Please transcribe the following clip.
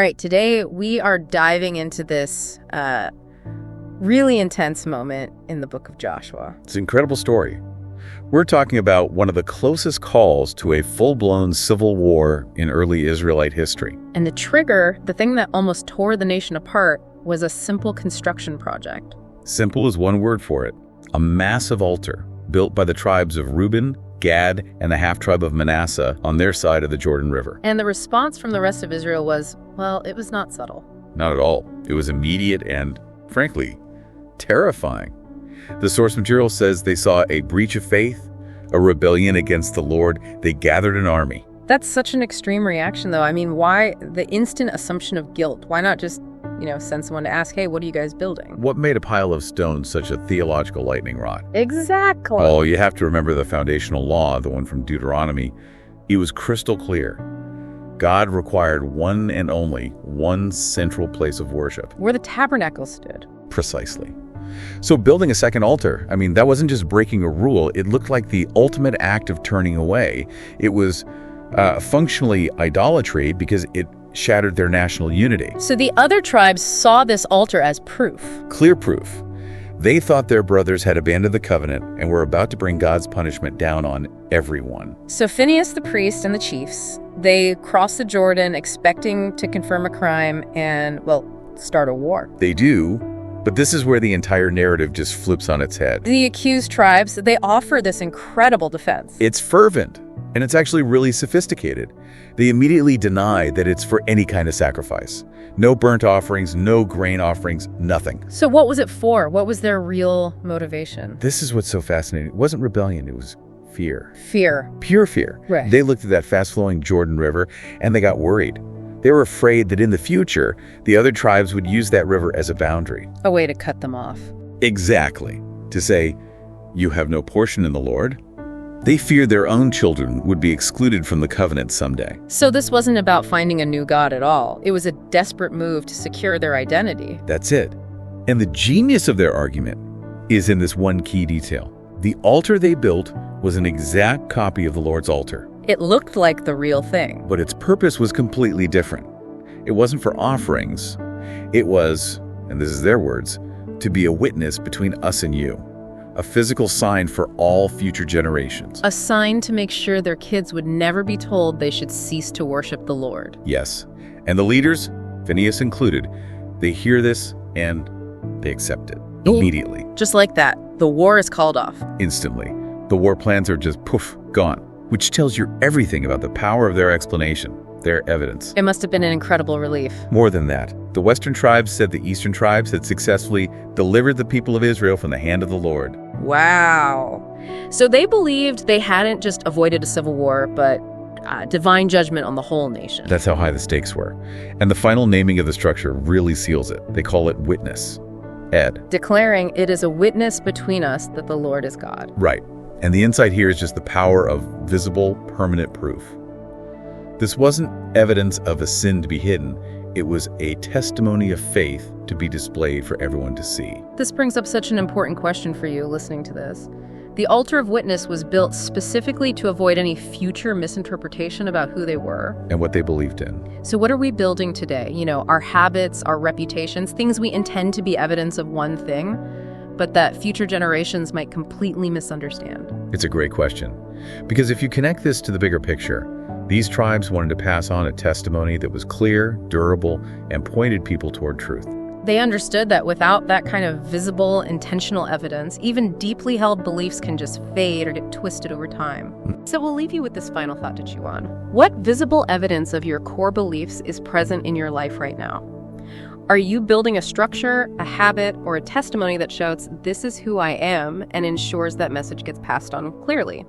right, today we are diving into this really intense moment in the book of Joshua. It's an incredible story. We're talking about one of the closest calls to a full-blown civil war in early Israelite history. And the trigger, the thing that almost tore the nation apart, was a simple construction project. Simple is one word for it. A massive altar built by the tribes of Reuben, Gad, and the half-tribe of Manasseh on their side of the Jordan River. And the response from the rest of Israel was, well, it was not subtle. Not at all. It was immediate and, frankly, terrifying. The source material says they saw a breach of faith, a rebellion against the Lord. They gathered an army. That's such an extreme reaction, though. I mean, why the instant assumption of guilt? Why not just, send someone to ask, hey, what are you guys building? What made a pile of stones such a theological lightning rod? Exactly. Oh, you have to remember the foundational law, the one from Deuteronomy. It was crystal clear. God required one and only one central place of worship. Where the tabernacle stood. Precisely. So building a second altar, that wasn't just breaking a rule. It looked like the ultimate act of turning away. It was functionally idolatry because it shattered their national unity. So the other tribes saw this altar as proof. Clear proof. They thought their brothers had abandoned the covenant and were about to bring God's punishment down on everyone. So Phinehas the priest and the chiefs, they cross the Jordan expecting to confirm a crime and, start a war. They do, but this is where the entire narrative just flips on its head. The accused tribes, they offer this incredible defense. It's fervent, and it's actually really sophisticated. They immediately deny that it's for any kind of sacrifice. No burnt offerings, no grain offerings, nothing. So what was it for? What was their real motivation? This is what's so fascinating. It wasn't rebellion, it was fear. Fear. Pure fear. Right. They looked at that fast-flowing Jordan River, and they got worried. They were afraid that in the future, the other tribes would use that river as a boundary. A way to cut them off. Exactly. To say, you have no portion in the Lord. They feared their own children would be excluded from the covenant someday. So this wasn't about finding a new God at all. It was a desperate move to secure their identity. That's it. And the genius of their argument is in this one key detail. The altar they built was an exact copy of the Lord's altar. It looked like the real thing. But its purpose was completely different. It wasn't for offerings. It was, and this is their words, to be a witness between us and you. A physical sign for all future generations. A sign to make sure their kids would never be told they should cease to worship the Lord. Yes. And the leaders, Phinehas included, they hear this and they accept it immediately. Just like that, the war is called off. Instantly. The war plans are just poof, gone, which tells you everything about the power of their explanation, their evidence. It must have been an incredible relief. More than that, the Western tribes said the Eastern tribes had successfully delivered the people of Israel from the hand of the Lord. Wow. So they believed they hadn't just avoided a civil war, but divine judgment on the whole nation. That's how high the stakes were. And the final naming of the structure really seals it. They call it witness. Ed. Declaring it is a witness between us that the Lord is God. Right. And the insight here is just the power of visible, permanent proof. This wasn't evidence of a sin to be hidden. It was a testimony of faith to be displayed for everyone to see. This brings up such an important question for you listening to this. The altar of witness was built specifically to avoid any future misinterpretation about who they were. And what they believed in. So what are we building today? Our habits, our reputations, things we intend to be evidence of one thing, but that future generations might completely misunderstand. It's a great question. Because if you connect this to the bigger picture, these tribes wanted to pass on a testimony that was clear, durable, and pointed people toward truth. They understood that without that kind of visible, intentional evidence, even deeply held beliefs can just fade or get twisted over time. So we'll leave you with this final thought to chew on. What visible evidence of your core beliefs is present in your life right now? Are you building a structure, a habit, or a testimony that shouts, "This is who I am," and ensures that message gets passed on clearly?